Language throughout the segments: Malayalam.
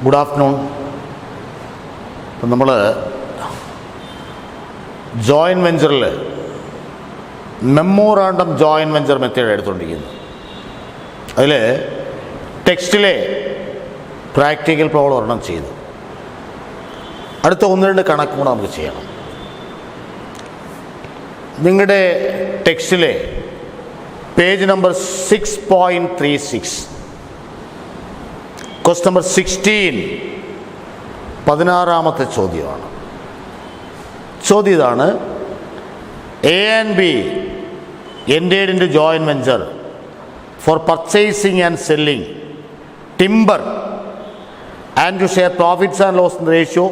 Good afternoon. ഇപ്പം നമ്മൾ ജോയിൻറ്റ് വെഞ്ചറിൽ മെമ്മോറാണ്ടം ജോയിൻറ്റ് വെഞ്ചർ മെത്തേഡ് എടുത്തുകൊണ്ടിരിക്കുന്നു. അതിൽ ടെക്സ്റ്റിലെ പ്രാക്ടിക്കൽ പ്രോബ്ലം ഒരെണ്ണം ചെയ്തു. അടുത്ത 1-2 കണക്കും കൂടെ നമുക്ക് ചെയ്യണം. നിങ്ങളുടെ ടെക്സ്റ്റിലെ പേജ് നമ്പർ 6.36, ക്വസ്റ്റ്യൻ നമ്പർ 16, 16ാമത്തെ ചോദ്യമാണ്. ചോദ്യം ഇതാണ്: A and B entered into joint venture for purchasing and selling timber and to share profits and loss in the ratio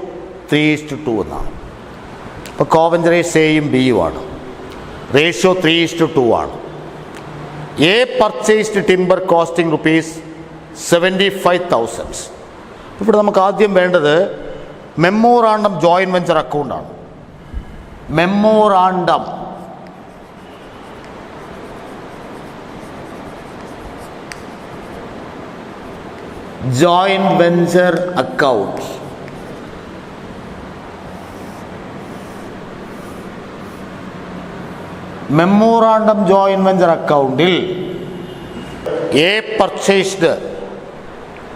3:2 എന്നാണ്. അപ്പോൾ കോവഞ്ചറേസ് എയും ബിയുമാണ്. റേഷ്യോ 3:2 ആണ്. A purchased timber costing ₹75,000. ഇവിടെ നമുക്ക് ആദ്യം വേണ്ടത് മെമ്മോറാണ്ടം ജോയിൻറ്റ് വെഞ്ചർ അക്കൗണ്ടാണ്. Memorandum joint venture account. Memorandum joint venture അക്കൗണ്ടിൽ A purchased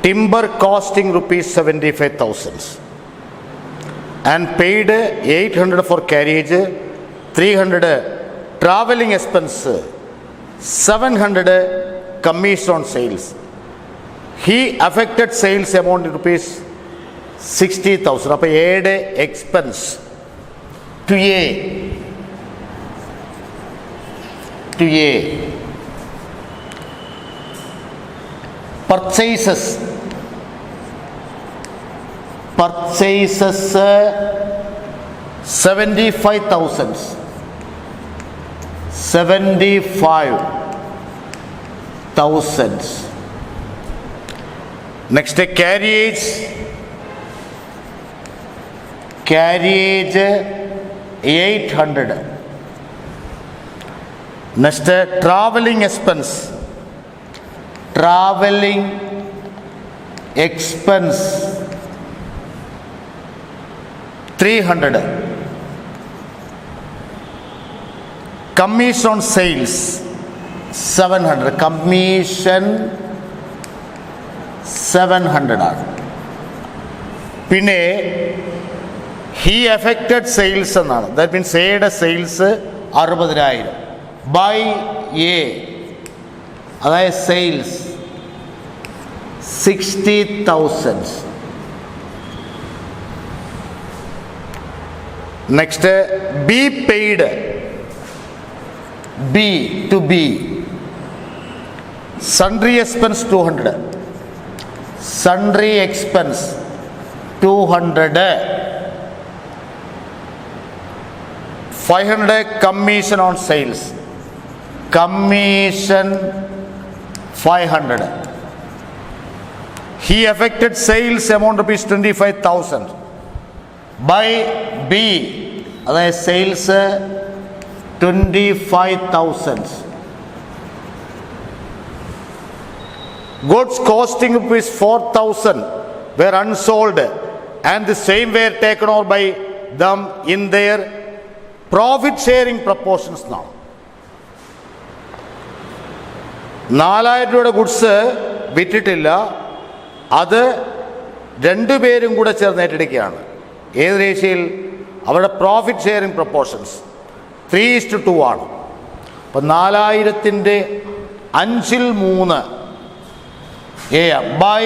timber costing ₹75,000 and paid 800 for carriage, 300 travelling expense, 700 commission on sales. He affected sales amount ₹60,000. അപ്പോൾ എയുടെ expense to A purchases 75,000. Next, carriage 800. Next, travelling expense 300. Commission on sales 700. Commission 700 ആണ്. പിന്നെ ഹി അഫക്റ്റഡ് സെയിൽസ് എന്നാണ്. ദാറ്റ് മീൻസ് എയുടെ സെയിൽസ് 60,000 ബൈ എ, അതായത് sales 60,000. Next, B paid to B sundry expense 200. Sundry expense 200. 500 commission on sales. Commission 500. He affected sales amount ₹25,000 by B, അതായത് sales 25,000. Goods costing ₹4,000 were unsold and the same were taken over by them in their profit sharing proportions. Now 4,000 രൂപയുടെ ഗുഡ്സ് വിറ്റിട്ടില്ല, അത് രണ്ടുപേരും കൂടെ ചേർന്ന് ഏറ്റെടുക്കുകയാണ്. ഏത് റേഷ്യയിൽ? അവരുടെ പ്രോഫിറ്റ് ഷെയറിംഗ് പ്രപ്പോർഷൻസ് 3:2 ആണ്. അപ്പം 4,000ൻ്റെ 5/3 A by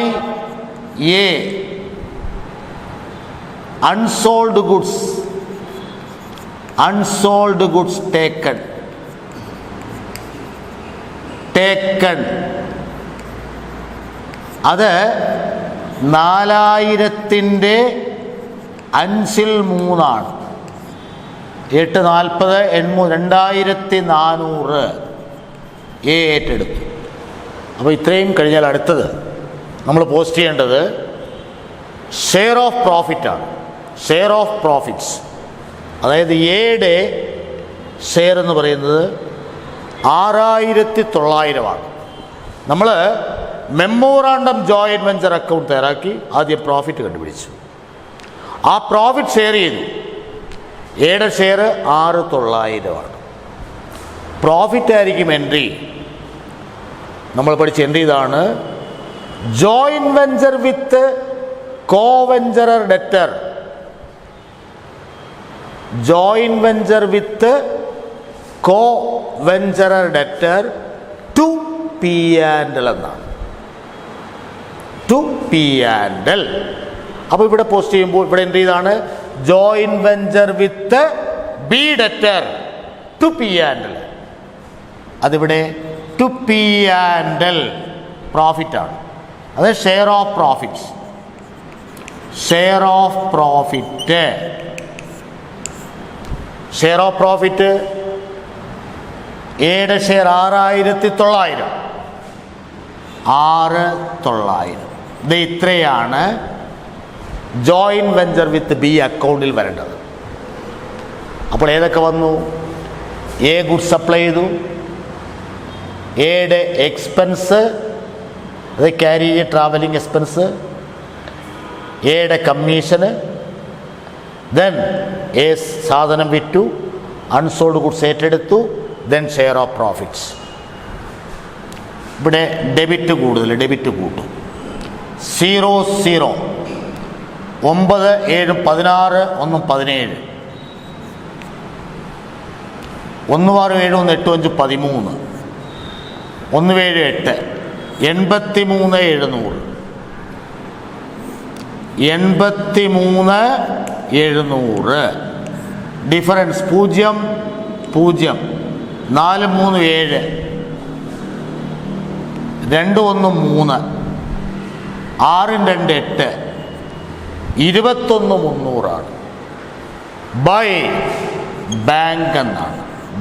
A. Unsold goods taken. അത് 4,000ൻ്റെ 5/3 ആണ്. 8 40 2,400 എ ഏറ്റെടുത്തു. അപ്പോൾ ഇത്രയും കഴിഞ്ഞാൽ അടുത്തത് നമ്മൾ പോസ്റ്റ് ചെയ്യേണ്ടത് ഷെയർ ഓഫ് പ്രോഫിറ്റാണ്. ഷെയർ ഓഫ് പ്രോഫിറ്റ്സ്, അതായത് എയുടെ ഷെയർ എന്ന് പറയുന്നത് 6,900 ആണ്. നമ്മൾ മെമ്മോറാണ്ടം ജോയിൻറ്റ് വെഞ്ചർ അക്കൗണ്ട് തയ്യാറാക്കി ആദ്യം പ്രോഫിറ്റ് കണ്ടുപിടിച്ചു. ആ പ്രോഫിറ്റ് ഷെയർ ചെയ്തു. എയുടെ ഷെയർ 6,900 പ്രോഫിറ്റ് ആയിരിക്കും എൻട്രി. നമ്മൾ പഠിച്ച എൻട്രി ഇതാണ്: joint venture with co venturer debtor. Joint venture with co venturer debtor to P and L എന്നാണ്. To P and L. അപ്പോൾ ഇവിടെ പോസ്റ്റ് ചെയ്യുമ്പോൾ ഇവിടെ എന്ത് ചെയ്താണ്? Joint venture with B debtor to P and L. അതിവിടെ ടു പി ആൻഡ് എൽ പ്രോഫിറ്റാണ്. അത് share of profits. Share of profit. Share of profit എയുടെ ഷെയർ 6,900. 6,900. ഇത് ഇത്രയാണ് ജോയിൻറ്റ് വെഞ്ചർ വിത്ത് ബി അക്കൗണ്ടിൽ വരേണ്ടത്. അപ്പോൾ ഏതൊക്കെ വന്നു? എ ഗുഡ്സ് സപ്ലൈ ചെയ്തു. എയുടെ എക്സ്പെൻസ്, അത് ക്യാരി ട്രാവലിംഗ് എക്സ്പെൻസ്. എയുടെ കമ്മീഷന്. ദെൻ എ സാധനം വിറ്റു, അൺസോൾഡ് ഗുഡ്സ് ഏറ്റെടുത്തു. Then share of profits. ഇവിടെ ഡെബിറ്റ് കൂടുതൽ, ഡെബിറ്റ് കൂട്ടും. 0 0 9 7 16 1 17 1 6 7 1 8 5 13 1 7 8 83 700 ഡിഫറൻസ് 0 0 4 3 7 2 1 3 6 2 8 21 300 ബൈ ബാങ്ക് എന്നാണ്.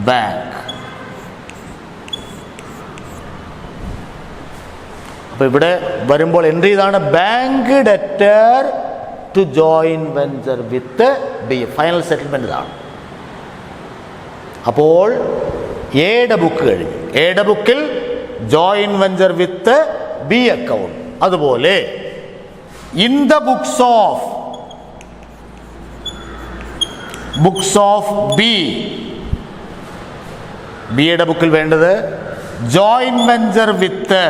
ബാങ്ക്. അപ്പോൾ ഇവിടെ വരുമ്പോൾ എൻട്രി ഇതാണ്: bank debtor to joint venture with B. Final settlement ഇതാണ്. അപ്പോൾ എയുടെ ബുക്ക് കഴിഞ്ഞു. എയുടെ ബുക്കിൽ joint venture with B account. അതുപോലെ in the books of B, ബിയുടെ ബുക്കിൽ വേണ്ടത് joint venture with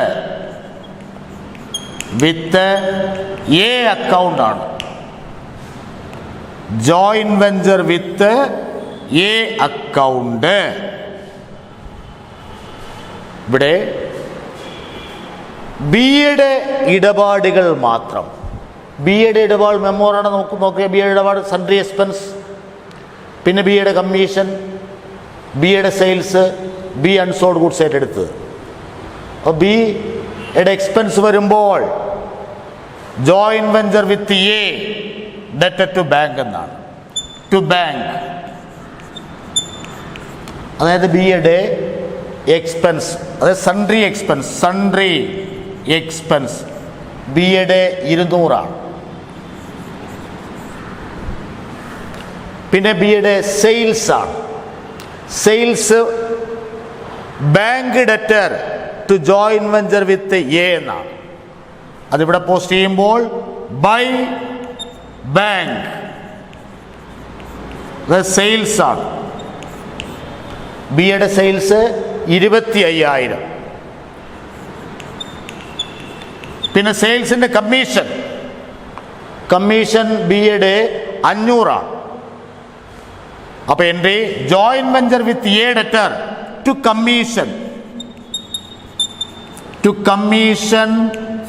A account ആണ്. Joint venture with A account. ഇവിടെ ബിയുടെ ഇടപാടുകൾ മാത്രം. ബിയുടെ ഇടപാട് മെമ്മോറാണ്. നമുക്ക് നോക്കിയാൽ ബിയുടെ ഇടപാട് സൺട്രി എക്സ്പെൻസ്, പിന്നെ ബിയുടെ കമ്മീഷൻ, ബിയുടെ സെയിൽസ്, ബി അൺസോൾഡ് ഗുഡ്സ് ഏറ്റെടുത്തത്. അപ്പോൾ ബിയുടെ എക്സ്പെൻസ് വരുമ്പോൾ joint venture with A debtor to bank എന്നാണ്. To bank. അതായത് ബിയുടെ എക്സ്പെൻസ്, അതായത് സൺട്രി എക്സ്പെൻസ് ബിയുടെ 200 ആണ്. പിന്നെ ബിയുടെ സെയിൽസ് ആണ്. Sales bank debtor to joint venture with A എന്നാണ്. അതിവിടെ പോസ്റ്റ് ചെയ്യുമ്പോൾ ബൈ ബാങ്ക്. സെയിൽസ് ആണ്. ബിയുടെ സെയിൽസ് 25,000. പിന്നെ സെയിൽസിൻ്റെ കമ്മീഷൻ ബിയുടെ 500 ആണ്. അപ്പോൾ entry joint venture with A debtor to commission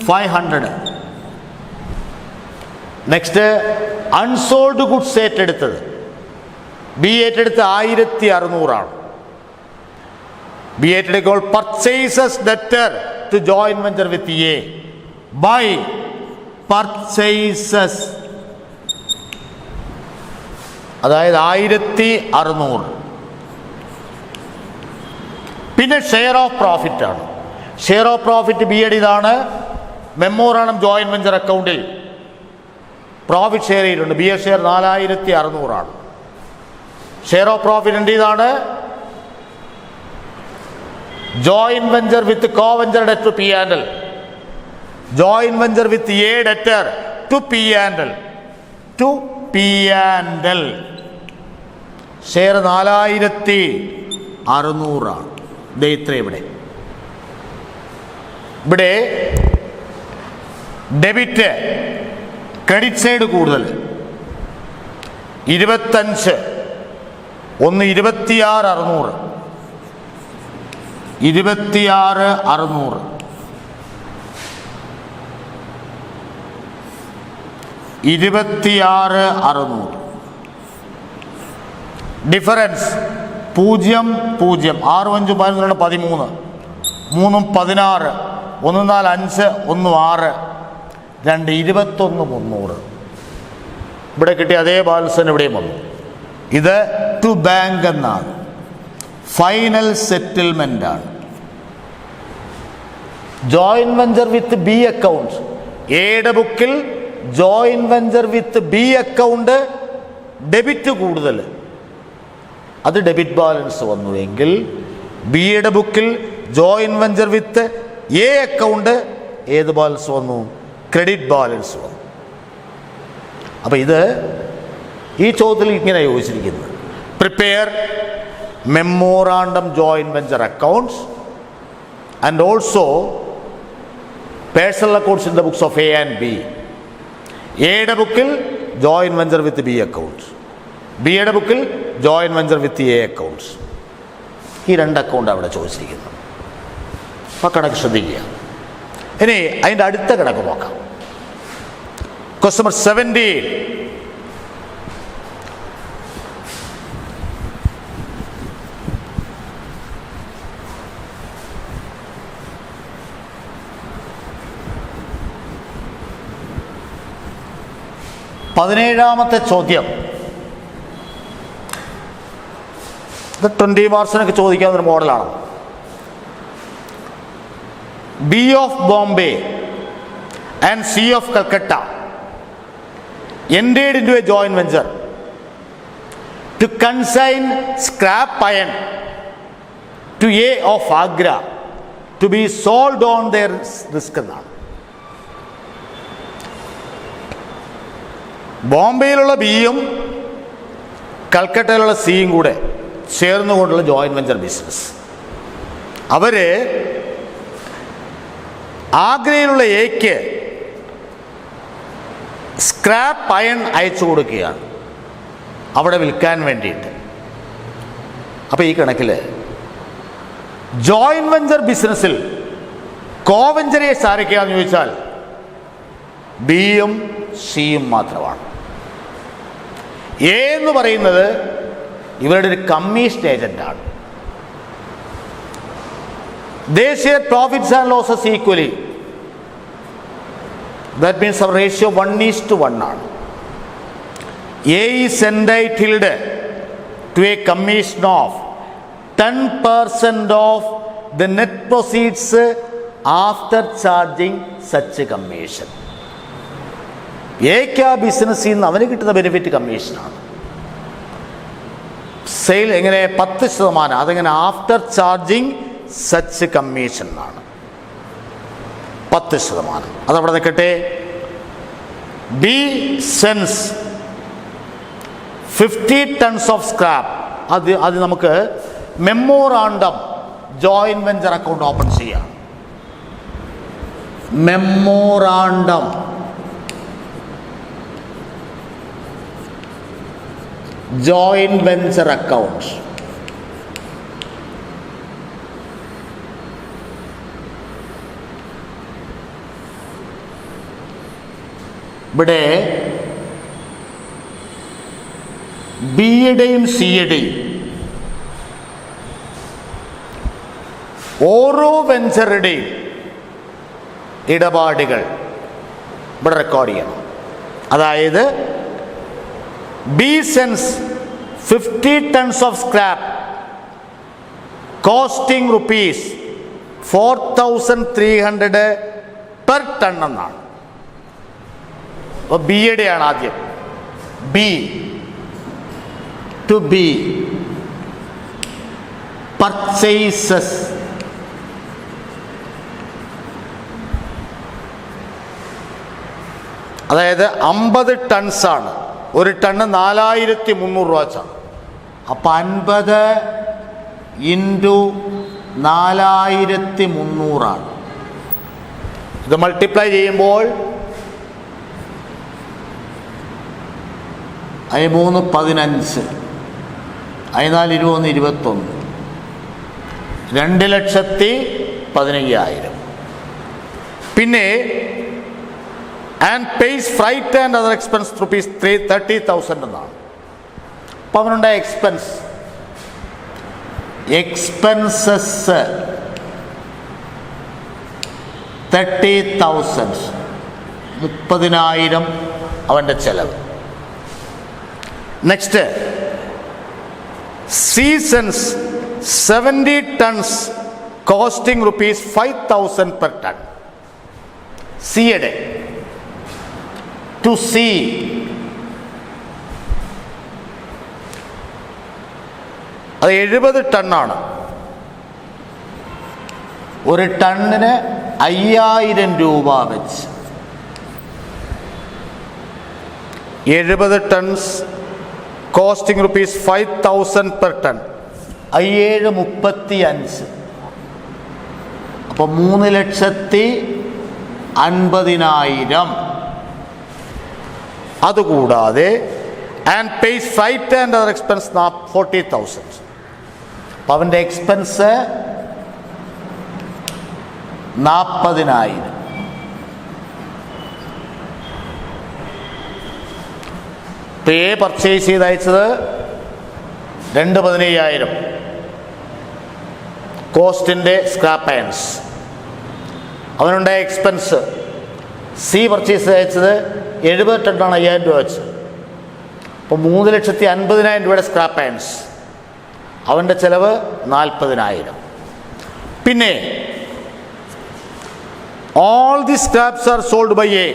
500. Next unsold goods ഏറ്റെടുത്തത് ബി ഏറ്റെടുത്ത് 1,600 ആണ്. ബി ഏറ്റെടുക്കുമ്പോൾ purchases debtor to joint venture with A by purchases, അതായത് 1,600. പിന്നെ ഷെയർ ഓഫ് പ്രോഫിറ്റ് ആണ്. ഷെയർ ഓഫ് പ്രോഫിറ്റ് ബിയുടെ ഇതാണ്. മെമ്മോറാണ്ടം ജോയിൻറ്റ് വെഞ്ചർ അക്കൗണ്ടിൽ പ്രോഫിറ്റ് ഷെയർ ചെയ്തിട്ടുണ്ട്. ബി എ ഷെയർ 4,600 ആണ്. ഷെയർ ഓഫ് പ്രോഫിറ്റ് എൻ്റെ ഇതാണ്: joint venture with co venture debt to P and L joint venture with A debtor to P and L. To P and L. Share 4600. ഇത്ര ഇവിടെ ഡെബിറ്റ് ക്രെഡിറ്റ് സൈഡ് കൂടുതൽ 25. 26,600. 26,600. 26,600. ഡിഫറൻസ് 0 0. 6 5 11 13. 3 16. 1 4 5 1 6. 2 21 300. ഇവിടെ കിട്ടിയ അതേ ബാലൻസ് തന്നെ ഇവിടെയും വന്നു. ഇത് ടു ബാങ്ക് എന്നാണ്. ഫൈനൽ സെറ്റിൽമെന്റ് ആണ്. Joint venture with B account. എയുടെ ബുക്കിൽ joint venture with B account debit കൂടുതൽ, അത് ഡെബിറ്റ് ബാലൻസ് വന്നു എങ്കിൽ ബിയുടെ ബുക്കിൽ joint venture with A account ഏത് ബാലൻസ് വന്നു? ക്രെഡിറ്റ് ബാലൻസ് വന്നു. അപ്പം ഇത് ഈ ചോദ്യത്തിൽ ഇങ്ങനെ ചോദിച്ചിരിക്കുന്നത്, prepare memorandum joint venture accounts and also personal accounts in the books of A and B. എയുടെ ബുക്കിൽ joint venture with B accounts, ബിയുടെ ബുക്കിൽ joint venture with A accounts. ഈ 2 അക്കൗണ്ട് അവിടെ ചോദിച്ചിരിക്കുന്നു. അപ്പോൾ കണക്ക് ശ്രദ്ധിക്കുക. ഇനി അതിൻ്റെ അടുത്ത കണക്ക് നോക്കാം. Question number 17. പതിനേഴാമത്തെ ചോദ്യം. ഇത് 20 മാർക്സിനൊക്കെ ചോദിക്കാവുന്നൊരു മോഡലാണ്. B of Bombay and C of Calcutta entered into a joint venture to consign scrap iron to A of Agra to be sold on their risk എന്നാണ്. ബോംബെയിലുള്ള ബിയും കൽക്കട്ടയിലുള്ള സിയും കൂടെ ചേർന്നുകൊണ്ടുള്ള ജോയിന്റ് വെഞ്ചർ ബിസിനസ്. അവര് ആഗ്രയിലുള്ള എക്ക് സ്ക്രാപ്പ് അയൺ അയച്ചു കൊടുക്കുകയാണ് അവിടെ വിൽക്കാൻ വേണ്ടിയിട്ട്. അപ്പോൾ ഈ കണക്കിൽ ജോയിന്റ് വെഞ്ചർ ബിസിനസ്സിൽ കോവെഞ്ചറേഴ്സ് ആരൊക്കെയാണെന്ന് ചോദിച്ചാൽ ബിയും സിയും മാത്രമാണ്. എ എന്ന് പറയുന്നത് ഇവരുടെ ഒരു commission ഏജന്റാണ്. They share profits and losses equally. That means our ratio 1:1 ആണ്. A is entitled to a commission of 10% of the net proceeds after charging such a commission. എക്ക് ആ ബിസിനസ്സിൽ നിന്ന് അവന് കിട്ടുന്ന ബെനിഫിറ്റ് കമ്മീഷനാണ്. സെയിൽ എങ്ങനെ 10%, അതെങ്ങനെ ആഫ്റ്റർ ചാർജിങ് സച്ച് കമ്മീഷൻ ആണ് 10%. അതവിടെ നിൽക്കട്ടെ. B sends 50 tons of scrap. അത് നമുക്ക് memorandum joint venture account open ചെയ്യാം. Memorandum joint venture account. ഇവിടെ ബിയുടെയും സിയുടെയും ഓരോ വെഞ്ചറുടെയും ഇടപാടുകൾ ഇവിടെ റെക്കോർഡ് ചെയ്യണം. അതായത് B sends 50 tons of scrap costing rupees 4,300 per ton എന്നാണ്. അപ്പോൾ ബിയുടെയാണ് ആദ്യം. ബി ടു ബി പർച്ചേസസ് അതായത് 50 ടൺസാണ്. ഒരു ടണ്ണ് 4300 രൂപ വെച്ചാണ്. അപ്പം 50 ഇൻറ്റു 4300 ഇത് മൾട്ടിപ്ലൈ ചെയ്യുമ്പോൾ 3 15, 4 21 21, 2,15,000. പിന്നെ and pays freight and other expense rupees 30,000 എന്നാണ്. അപ്പം അവനുണ്ടായ എക്സ്പെൻസസ് 30,000, 30,000 അവൻ്റെ ചെലവ്. Next seasons 70 tons costing rupees 5,000 per ton. സിയുടെ ടു സി അത് 70 ടണ്ണാണ്. ഒരു ടണ്ണിന് 5,000 രൂപ വെച്ച് 70 tons costing rupees 5,000 per ton. 7,35. അപ്പോൾ 3,50,000. അതുകൂടാതെ and pays flight and other expense 40,000. അപ്പം അവൻ്റെ എക്സ്പെൻസ് 40,000. പേ പർച്ചേസ് ചെയ്ത് അയച്ചത് 2,15,000 കോസ്റ്റിൻ്റെ സ്ക്രാപ്പ് അയൺസ്. അവനുണ്ടായ എക്സ്പെൻസ് സി പർച്ചേസ് അയച്ചത് 70 ടണ്ണാണ്, 5,000 രൂപ വെച്ച്. അപ്പോൾ 3,50,000 രൂപയുടെ സ്ക്രാപ്പ് അയൺസ്. അവൻ്റെ ചെലവ് 40,000. പിന്നെ all the scraps are sold by A.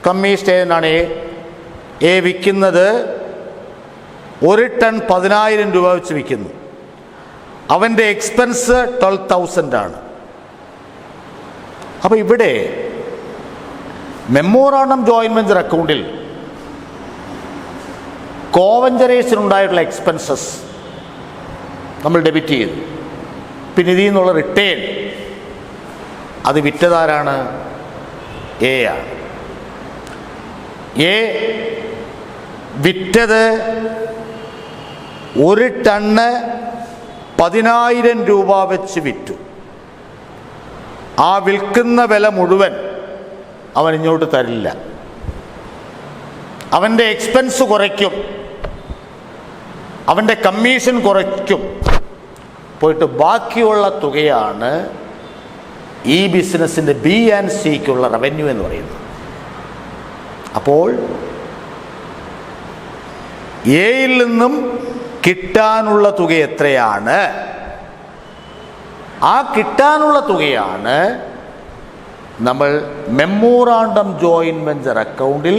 Commission ഏജൻ്റാണ് എ വിൽക്കുന്നത്. 1 ടൺ 10,000 രൂപ വെച്ച് വിൽക്കുന്നു. അവൻ്റെ എക്സ്പെൻസ് 12,000 ആണ്. അപ്പോൾ ഇവിടെ മെമ്മോറാണ്ടം ജോയിന്റ് വെഞ്ചർ അക്കൗണ്ടിൽ കോവഞ്ചറേഷനുണ്ടായിട്ടുള്ള എക്സ്പെൻസസ് നമ്മൾ ഡെബിറ്റ് ചെയ്തു. പിന്നെ ഇതിൽ നിന്നുള്ള റിട്ടേൺ അത് വിറ്റതാരാണ്? എ ആണ്. എ വിറ്റത് 1 ടണ്ണ് 10,000 രൂപ വെച്ച് വിറ്റു. ആ വിൽക്കുന്ന വില മുഴുവൻ അവൻ ഇങ്ങോട്ട് തരില്ല. അവൻ്റെ എക്സ്പെൻസ് കുറയ്ക്കും, അവൻ്റെ കമ്മീഷൻ കുറയ്ക്കും. പോയിട്ട് ബാക്കിയുള്ള തുകയാണ് ഈ ബിസിനസ്സിൻ്റെ ബി ആൻഡ് സിക്കുള്ള റവന്യൂ എന്ന് പറയുന്നത്. അപ്പോൾ എയിൽ നിന്നും കിട്ടാനുള്ള തുക എത്രയാണ്? ആ കിട്ടാനുള്ള തുകയാണ് നമ്മൾ മെമ്മോറാണ്ടം ജോയിന്റ് വെഞ്ചർ അക്കൗണ്ടിൽ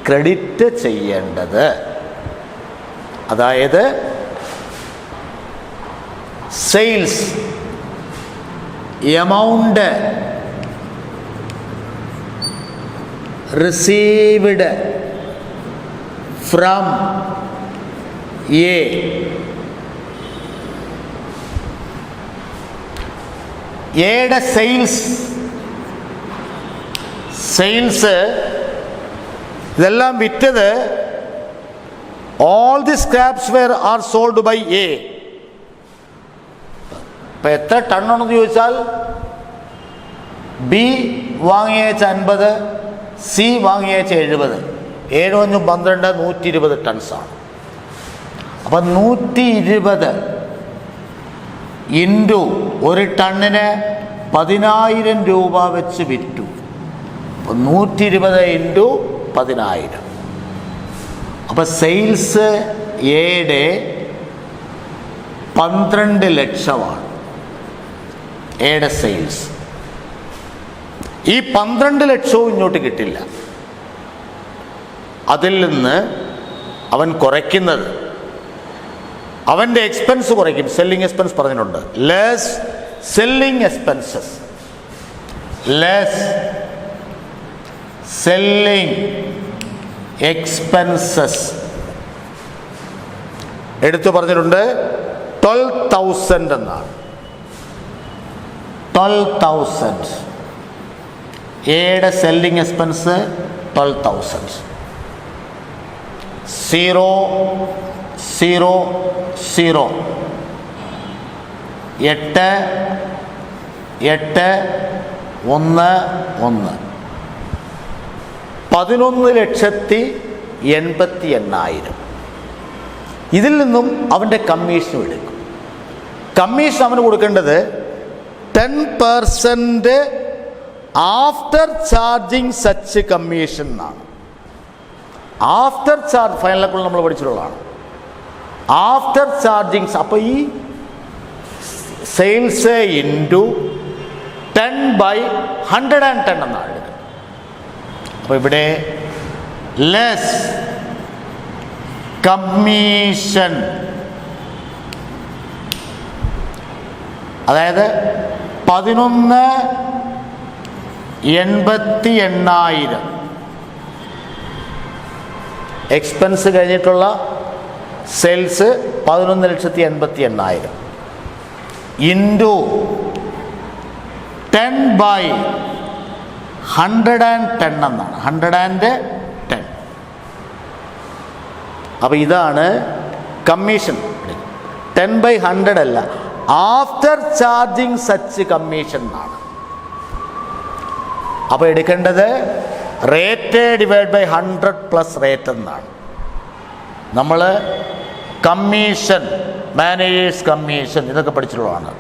ക്രെഡിറ്റ് ചെയ്യേണ്ടത്. അതായത് sales amount received from A എയുടെ സെയിൽസ് ഇതെല്ലാം വിറ്റത് all the scraps were are sold by A. ഇപ്പം എത്ര ടണ്ണാണെന്ന് ചോദിച്ചാൽ ബി വാങ്ങിയച്ച 50, സി വാങ്ങിയച്ച 70. 7 × 5 = 120 ടൺസാണ്. അപ്പം 120 ഇൻറ്റു 1 ടണ്ണിന് 10,000 രൂപ വെച്ച് വിറ്റു. അപ്പം 120 ഇൻറ്റു 10,000. അപ്പം സെയിൽസ് എയുടെ 12 ലക്ഷമാണ് എയുടെ സെയിൽസ്. ഈ 12 ലക്ഷവും ഇങ്ങോട്ട് കിട്ടില്ല. അതിൽ നിന്ന് അവൻ കുറയ്ക്കുന്നത് അവൻ്റെ എക്സ്പെൻസ് കുറയ്ക്കും. സെല്ലിംഗ് എക്സ്പെൻസ് പറഞ്ഞിട്ടുണ്ട്. Less selling expenses, less selling expenses എടുത്തു പറഞ്ഞിട്ടുണ്ട് 12,000 എന്നാണ്. 12,000 എയുടെ സെല്ലിംഗ് എക്സ്പെൻസ് 12,000. 0 0 0 8 8 1 1 11,80,000. ഇതിൽ നിന്നും അവൻ്റെ കമ്മീഷൻ എടുക്കും. കമ്മീഷൻ അവന് കൊടുക്കേണ്ടത് 10% ആഫ്റ്റർ ചാർജിങ് സച്ച് കമ്മീഷൻ എന്നാണ്. ആഫ്റ്റർ ചാർജ് ഫൈനലൊക്കെ നമ്മൾ പഠിച്ചിട്ടുള്ളതാണ്. ആഫ്റ്റർ ചാർജിങ്, അപ്പോൾ ഈ സെയിൽസ് ഇൻറ്റു 10/110 എന്നാണ് എടുക്കുന്നത്. അപ്പോൾ ഇവിടെ ലെസ് കമ്മീഷൻ, അതായത് 11,80,000 എക്സ്പെൻസ് കഴിഞ്ഞിട്ടുള്ള സെയിൽസ് 11,80,000 ഇൻറ്റു 10/110 എന്നാണ്. 110. അപ്പോൾ ഇതാണ് കമ്മീഷൻ. 10/100 അല്ല, ആഫ്റ്റർ ചാർജിങ് സച്ച് കമ്മീഷൻ എന്നാണ്. അപ്പോൾ എടുക്കേണ്ടത് rate divide by 100 plus rate എന്നാണ്. നമ്മൾ കമ്മീഷൻ, മാനേജേഴ്സ് കമ്മീഷൻ ഇതൊക്കെ പഠിച്ചിട്ടുള്ളതാണ്.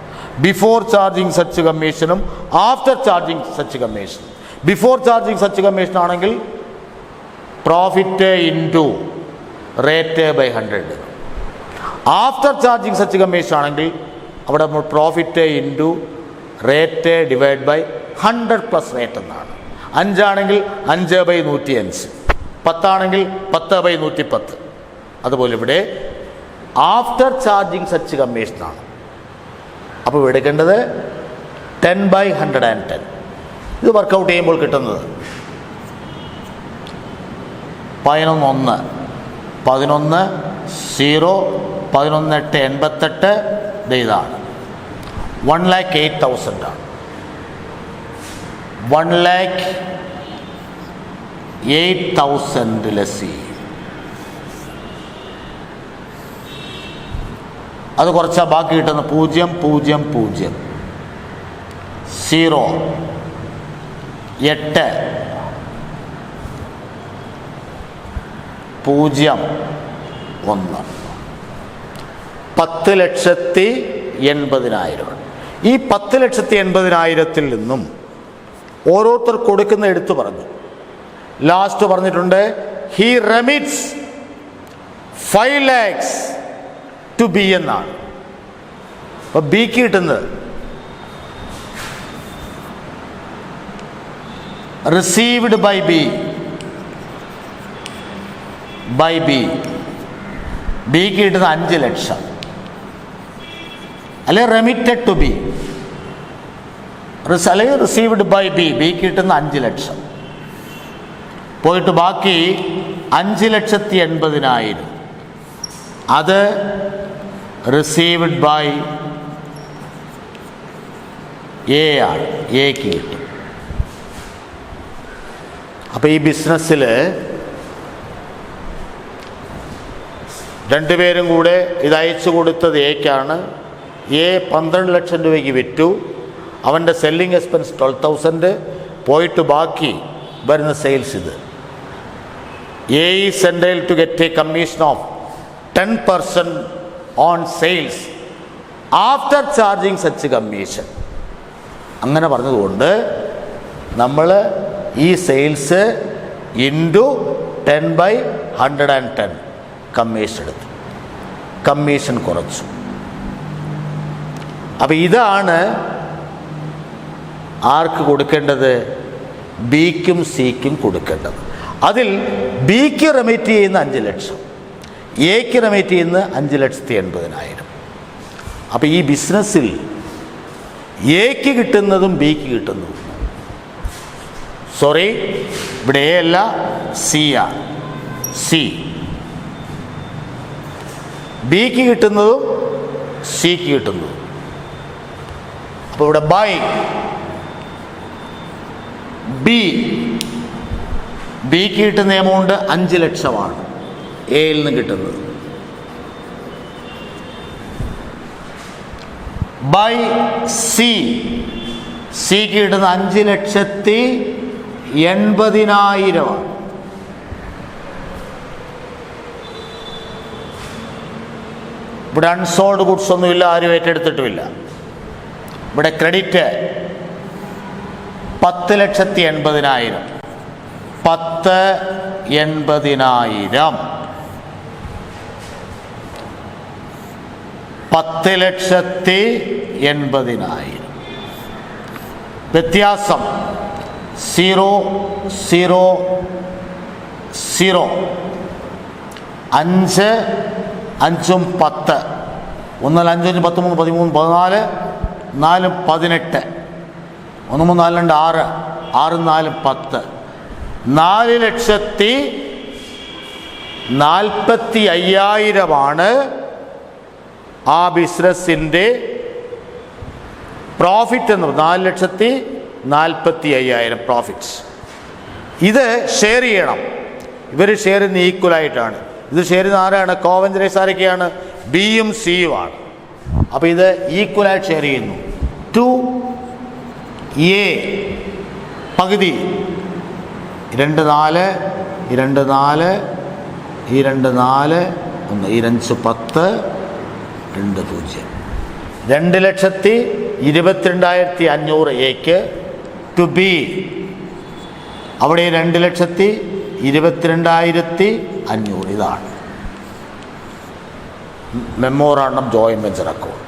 ബിഫോർ ചാർജിങ് സച്ച് കമ്മീഷനും ആഫ്റ്റർ ചാർജിങ് സച്ച് കമ്മീഷനും. ബിഫോർ ചാർജിങ് സച്ച് കമ്മീഷൻ ആണെങ്കിൽ profit into rate by 100. After charging such commission ആണെങ്കിൽ അവിടെ നമ്മൾ profit into rate divide by 100 plus rate എന്നാണ്. 5 ആണെങ്കിൽ 5/105, 10 ആണെങ്കിൽ 10/110. അതുപോലെ ഇവിടെ ആഫ്റ്റർ ചാർജിങ് സച്ച് കമ്മീഷനാണ്. അപ്പോൾ എടുക്കേണ്ടത് 10/110. ഇത് വർക്കൗട്ട് ചെയ്യുമ്പോൾ കിട്ടുന്നത് 11 11 0 11,888 ഇതാണ്. 1,08,000 ആണ്. 1,08,000 ലെസ്. അത് കുറച്ചാൽ ബാക്കി കിട്ടുന്ന 0 0 0 0 8 0 1 10,80,000. ഈ 10,80,000 നിന്നും ഓരോരുത്തർ കൊടുക്കുന്ന എടുത്തു പറഞ്ഞു. ലാസ്റ്റ് പറഞ്ഞിട്ടുണ്ട് ഹി റെമിറ്റ്സ് 5 lakhs ടു ബി എന്നാണ്. അപ്പോൾ ബിക്ക് കിട്ടുന്നത് റിസീവ്ഡ് ബൈ ബി ബിക്ക് കിട്ടുന്നത് 5 ലക്ഷം, അല്ലെങ്കിൽ റെമിറ്റഡ് ടു ബി, അല്ലെങ്കിൽ റിസീവ്ഡ് ബൈ ബിക്ക് കിട്ടുന്ന 5 ലക്ഷം. പോയിട്ട് ബാക്കി 5,80,000 അത് റിസീവ്ഡ് ബൈ എ ആണ്. എക്ക് കിട്ടും. അപ്പോൾ ഈ ബിസിനസ്സിൽ രണ്ടുപേരും കൂടെ ഇത് അയച്ചു കൊടുത്തത് എക്കാണ്. എ 12 ലക്ഷം രൂപയ്ക്ക് വിറ്റു. അവൻ്റെ സെല്ലിംഗ് എക്സ്പെൻസ് 12,000. പോയിട്ട് ബാക്കി വരുന്ന സെയിൽസ് ഇത്. A is entitled to get a commission of 10% on sales after charging such commission. അങ്ങനെ പറഞ്ഞതുകൊണ്ട് നമ്മൾ ഈ സെയിൽസ് ഇൻറ്റു 10/110 കമ്മീഷൻ എടുത്തു. കമ്മീഷൻ കുറച്ചു. അപ്പോൾ ഇതാണ് ആർക്ക് കൊടുക്കേണ്ടത്? ബിക്കും സിക്കും കൊടുക്കേണ്ടത്. അതിൽ ബിക്ക് റെമിറ്റ് ചെയ്യുന്ന 5 ലക്ഷം, എക്ക് റെമിറ്റ് ചെയ്യുന്ന 5,80,000. അപ്പോൾ ഈ ബിസിനസ്സിൽ എക്ക് കിട്ടുന്നതും ബിക്ക് കിട്ടുന്നതും സോറി, ഇവിടെ എ അല്ല സി ആണ്. സി ബിക്ക് കിട്ടുന്നതും സിക്ക് കിട്ടുന്നതും. അപ്പോൾ ഇവിടെ ബൈ ബിക്ക് കിട്ടുന്ന എമൗണ്ട് 5 ലക്ഷമാണ് എയിൽ നിന്ന് കിട്ടുന്നത്. ബൈ സിക്ക് കിട്ടുന്ന 5,80,000. ഇവിടെ അൺസോൾഡ് ഗുഡ്സ് ഒന്നുമില്ല, ആരും ഏറ്റെടുത്തിട്ടുമില്ല. ഇവിടെ ക്രെഡിറ്റ് 10,80,000. 10,80,000. 10,80,000. വ്യത്യാസം 0, 0, 0. 5, 5, 10. 1, 5, 5, 10, 3, 13, 14, 4, 18. 1, 3, 4, 2, 6, 6, 4, 10. 4,45,000 ആ ബിസിനസ്സിൻ്റെ പ്രോഫിറ്റ് എന്ന് പറയുന്നത്. 4,45,000 പ്രോഫിറ്റ്സ്. ഇത് ഷെയർ ചെയ്യണം. ഇവർ ഷെയർ ചെയ്യുന്ന ഈക്വലായിട്ടാണ്. ഇത് ഷെയർ ചെയ്യുന്ന ആരാണ്? കോവഞ്ചറേഴ്സ് ആരൊക്കെയാണ്? ബിയും സിയും ആണ്. അപ്പോൾ ഇത് ഈക്വലായിട്ട് ഷെയർ ചെയ്യുന്നു. 2A പകുതി 2, 4, 2, 4, 2, 4, 1, 5, 10, 2, 0. 2,22,500 എക്ക്. ടു ബി അവിടെ 2,22,500. ഇതാണ് മെമ്മോറാണ്ടം ജോയിന്റ് വെഞ്ചർ അക്കൗണ്ട്.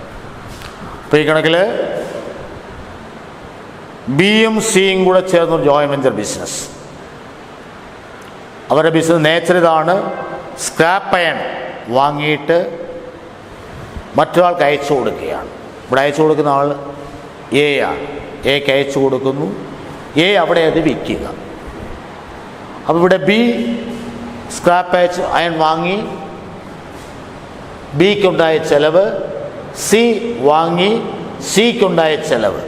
അപ്പോൾ ഈ കണക്കിൽ ബിയും സിയും കൂടെ ചേർന്നൊരു ജോയിന്റ് വെഞ്ചർ ബിസിനസ്. അവരുടെ ബിസിനസ് നേച്ചർ ഇതാണ്. സ്ക്രാപ്പ് അയൺ വാങ്ങിയിട്ട് മറ്റൊരാൾക്ക് അയച്ചു കൊടുക്കുകയാണ്. ഇവിടെ അയച്ചു കൊടുക്കുന്ന ആൾ എ ആണ്. എക്ക് അയച്ചു കൊടുക്കുന്നു. എ അവിടെ അത് വിൽക്കുക. അപ്പോൾ ഇവിടെ ബി സ്ക്രാപ്പ് അയൺ വാങ്ങി, ബിക്കുണ്ടായ ചെലവ്. സി വാങ്ങി, സിക്കുണ്ടായ ചെലവ്.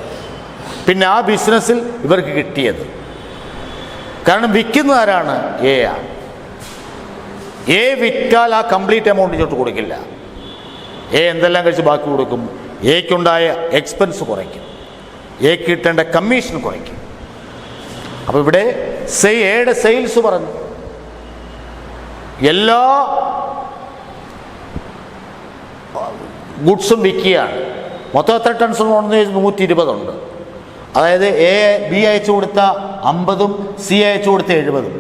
പിന്നെ ആ ബിസിനസ്സിൽ ഇവർക്ക് കിട്ടിയത്. കാരണം വിൽക്കുന്ന ആരാണ്? എ ആണ്. എ വിറ്റാൽ ആ കംപ്ലീറ്റ് എമൗണ്ട് ഇങ്ങോട്ട് കൊടുക്കില്ല. എ എന്തെല്ലാം കഴിച്ച് ബാക്കി കൊടുക്കും? എക്കുണ്ടായ എക്സ്പെൻസ് കുറയ്ക്കും, എക്ക് കിട്ടേണ്ട കമ്മീഷൻ കുറയ്ക്കും. അപ്പോൾ ഇവിടെ എയുടെ സെയിൽസ് പറഞ്ഞു. എല്ലാ ഗുഡ്സും വിൽക്കുകയാണ്. മൊത്തം എത്ര ടൺസ് ഉണ്ടെന്ന് ചോദിച്ചാൽ 120 ഉണ്ട്. അതായത് ബി അയച്ചു കൊടുത്ത 50ഉം സി അയച്ചു കൊടുത്ത 70.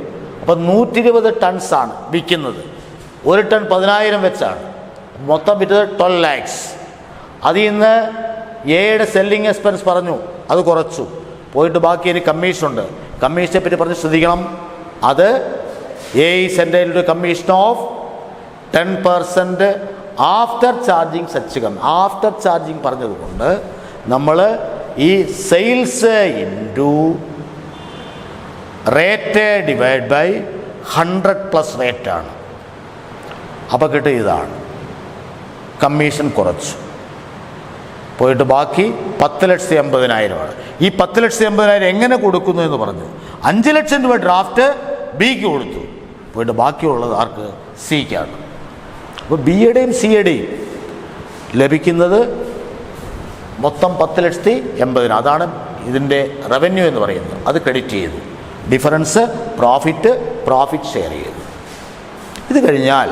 അപ്പം 120 ടൺസാണ് വിൽക്കുന്നത്. ഒരു ടൺ 10,000 വെച്ചാണ്. മൊത്തം വിറ്റത് 12 lakhs. അതിൽ നിന്ന് എയുടെ സെല്ലിംഗ് എക്സ്പെൻസ് പറഞ്ഞു, അത് കുറച്ചു. പോയിട്ട് ബാക്കി ഇനി കമ്മീഷനുണ്ട്. കമ്മീഷനെ പറ്റി പറഞ്ഞ് ശ്രദ്ധിക്കണം. അത് A is entitled to commission of 10% after charging such after charging പറഞ്ഞതുകൊണ്ട് നമ്മൾ ഈ sales into rate divide by 100+ റേറ്റാണ്. അപ്പോൾ കിട്ടുക ഇതാണ്. കമ്മീഷൻ കുറച്ചു. പോയിട്ട് ബാക്കി 10,80,000 ഈ 10,80,000 എങ്ങനെ കൊടുക്കുന്നു എന്ന് പറഞ്ഞു. 5 ലക്ഷം രൂപ ഡ്രാഫ്റ്റ് ബിക്ക് കൊടുത്തു. പോയിട്ട് ബാക്കിയുള്ളത് ആർക്ക്? സിക്കാണ്. അപ്പോൾ ബിയുടെയും സിയുടെയും ലഭിക്കുന്നത് മൊത്തം 10,80,000. അതാണ് ഇതിൻ്റെ റവന്യൂ എന്ന് പറയുന്നത്. അത് ക്രെഡിറ്റ് ചെയ്തു. ഡിഫറൻസ് പ്രോഫിറ്റ് ഷെയർ ചെയ്തു. ഇത് കഴിഞ്ഞാൽ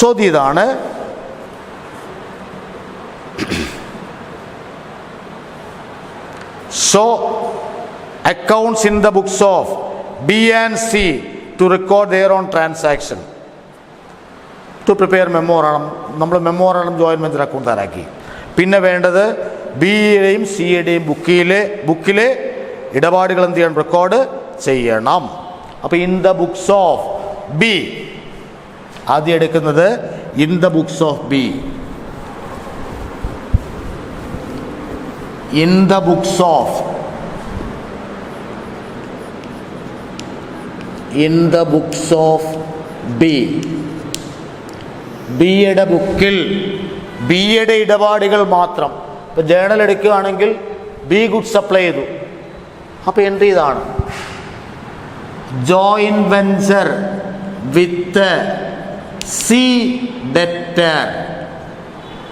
ചോദ്യം ഇതാണ്. Show accounts in the books of B and C to record their own transaction to prepare memorandum. നമ്മൾ മെമ്മോറാണ്ടം ജോയിന്റ് വെഞ്ചർ അക്കൗണ്ട് തയ്യാറാക്കി. പിന്നെ വേണ്ടത് ബിയുടെയും സിയുടെയും ബുക്കിലെ ഇടപാടുകൾ എന്ത് ചെയ്യണം? റെക്കോർഡ് ചെയ്യണം. അപ്പോൾ in the books of B ആദ്യം എടുക്കുന്നത് in the books of B. In the books of in the books of B. ബിയുടെ ബുക്കിൽ ബിയുടെ ഇടപാടുകൾ മാത്രം. ഇപ്പോൾ ജേണൽ എടുക്കുകയാണെങ്കിൽ ബി ഗുഡ്സ് സപ്ലൈ ചെയ്തു. അപ്പോൾ എൻട്രി ഇതാണ്: joint venture with C debtor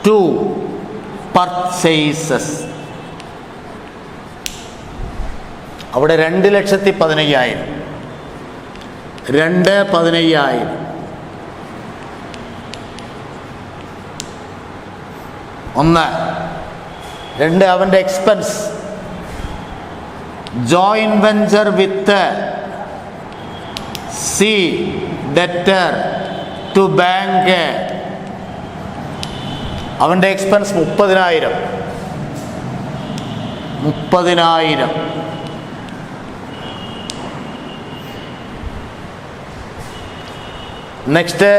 to purchases. അവിടെ 2,15,000, 2,15,000. ഒന്ന്. രണ്ട്, അവൻ്റെ expense. Joint venture with C debtor to bank. അവൻ്റെ എക്സ്പെൻസ് 30,000. 30,000. നെക്സ്റ്റ്,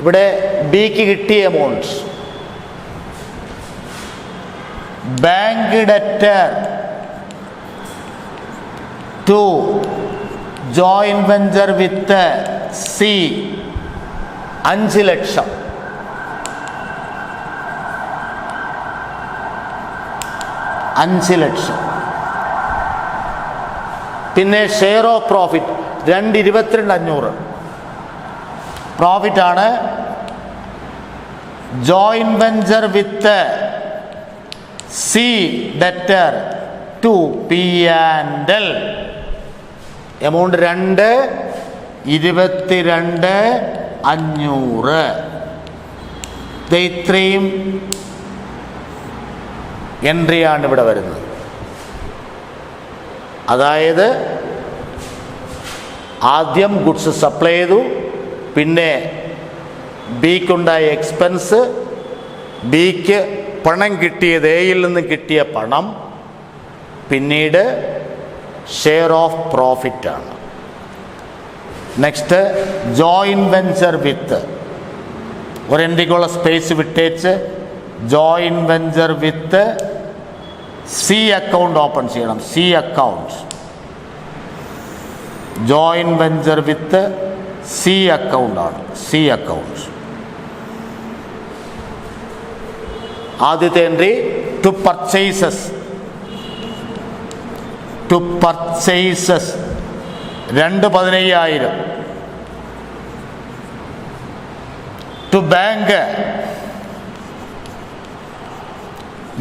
ഇവിടെ ബിക്ക് കിട്ടിയ amount bank debtor to joint venture with C 5 lakh. പിന്നെ ഷെയർ ഓഫ് പ്രോഫിറ്റ് 22,500 പ്രോഫിറ്റാണ്. Joint venture with C debtor to P and L. Amount 22,500. ഇത്രയും എൻട്രിയാണ് ഇവിടെ വരുന്നത്. അതായത് ആദ്യം ഗുഡ്സ് സപ്ലൈ ചെയ്തു, പിന്നെ ബിക്കുണ്ടായ എക്സ്പെൻസ്, ബിക്ക് പണം കിട്ടിയത് എയിൽ നിന്ന് കിട്ടിയ പണം, പിന്നീട് ഷെയർ ഓഫ് പ്രോഫിറ്റാണ്. നെക്സ്റ്റ്, ജോയിന്റ് വെഞ്ചർ വിത്ത് ഒരു എൻട്രിക്കുള്ള സ്പേസ് വിട്ടേച്ച് joint venture with C account open ചെയ്യണം. C account. Joint venture with C അക്കൗണ്ടാണ്. C account. ആദ്യത്തെ entry to purchases. 2,15,000. To bank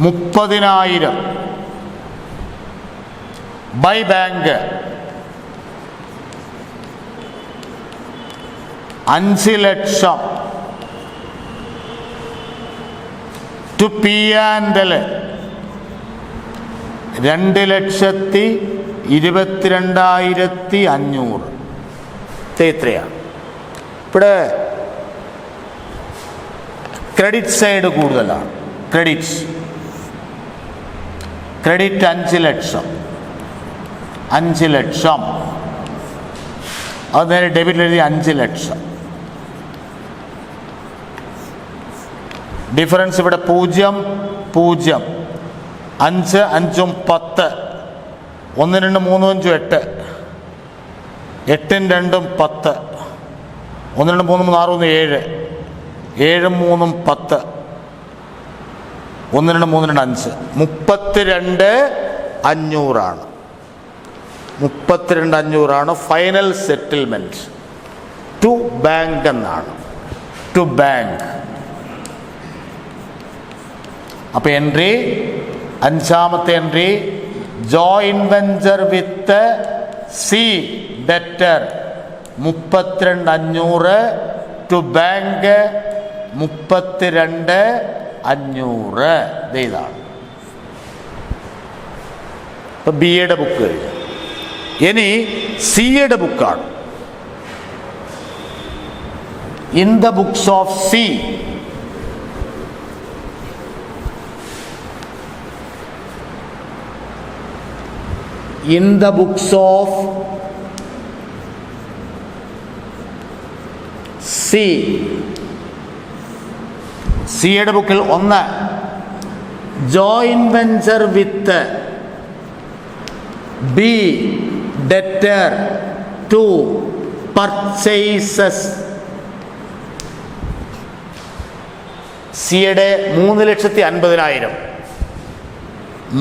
30,000. By bank 5 lakh. To P and L 2,22,500. ഇത്രയാണ്. ഇവിടെ ക്രെഡിറ്റ് സൈഡ് കൂടുതലാണ്. ക്രെഡിറ്റ് 5 ലക്ഷം. 5 ലക്ഷം. അത് നേരെ ഡെബിറ്റ് എഴുതി 5 ലക്ഷം. ഡിഫറൻസ് ഇവിടെ 0, 0. 5, 5, 10. 1, 2, 3, 5, 8. 8, 2, 10. 1, 2, 3, 6, 7. 7, 3, 10. 1, 2, 3, 5. 32,500. 32,500 ഫൈനൽ സെറ്റിൽമെൻറ്റ്. ടു ബാങ്ക് എന്നാണ്. To bank. അപ്പോൾ എൻട്രി, അഞ്ചാമത്തെ entry joint venture with C debtor 32,500. To bank 32,500. ഇതാണ്. ഇപ്പം ബിയുടെ ബുക്ക് കഴിഞ്ഞു. ഇനി സിയുടെ ബുക്കാണ്. In the books of C in the books of C. സിയുടെ ബുക്കിൽ 1 joint venture with B debtor to purchases. സിയുടെ 3,50,000,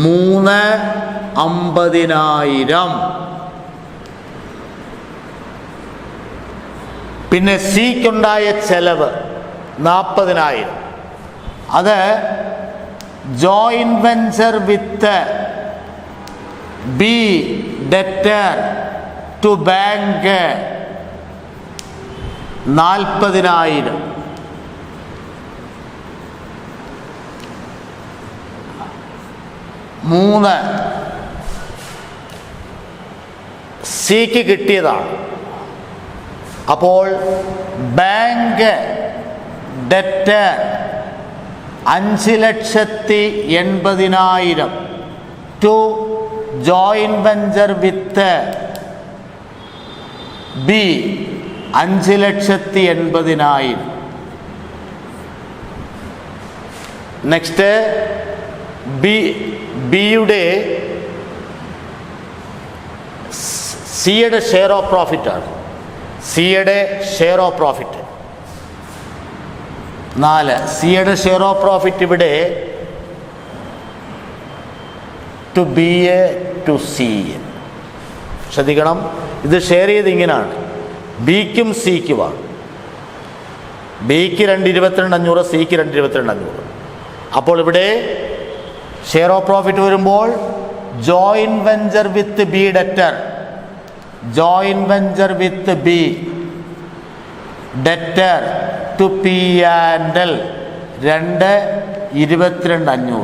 3,50,000. പിന്നെ സിക്കുണ്ടായ ചെലവ് 40,000. അത് joint venture with B debtor to bank 40,000. മൂന്ന് സിക്ക് കിട്ടിയതാണ്. അപ്പോൾ bank debtor 5,80,000 to joint venture with B 5,80,000. Next ബിയുടെ സിയുടെ ഷെയർ ഓഫ് പ്രോഫിറ്റ് ആണ്. സിയുടെ ഷെയർ ഓഫ് പ്രോഫിറ്റ് 4. സിയുടെ ഷെയർ ഓഫ് പ്രോഫിറ്റ് ഇവിടെ to B A to C. ശ്രദ്ധിക്കണം, ഇത് ഷെയർ ചെയ്ത് ഇങ്ങനെയാണ്, ബിക്കും സിക്കുമാണ്. ബിക്ക് 2,22,500, സിക്ക് 2,22,500. അപ്പോൾ ഇവിടെ ഷെയർ ഓഫ് പ്രോഫിറ്റ് വരുമ്പോൾ joint venture with B debtor, joint venture with B debtor to P and L 2,22,500,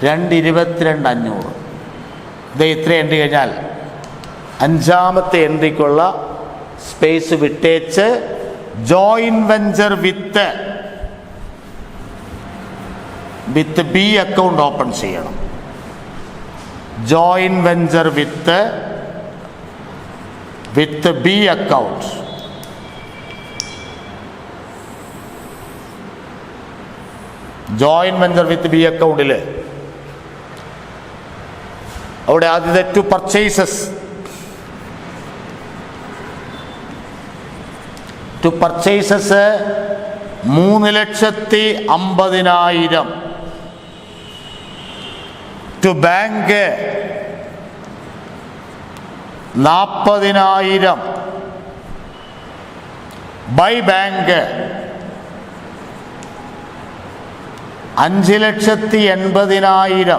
2,22,500. ഇത് ഇത്ര എൻട്രി കഴിഞ്ഞാൽ അഞ്ചാമത്തെ എൻട്രിക്കുള്ള സ്പേസ് വിട്ടേച്ച് joint venture with B account open ചെയ്യണം. Joint venture with B account. Joint venture with B അക്കൗണ്ടിൽ അവിടെ ആദ്യത്തെ to purchases, to purchases 3,50,000 to bank 40,000 by bank 5,80,000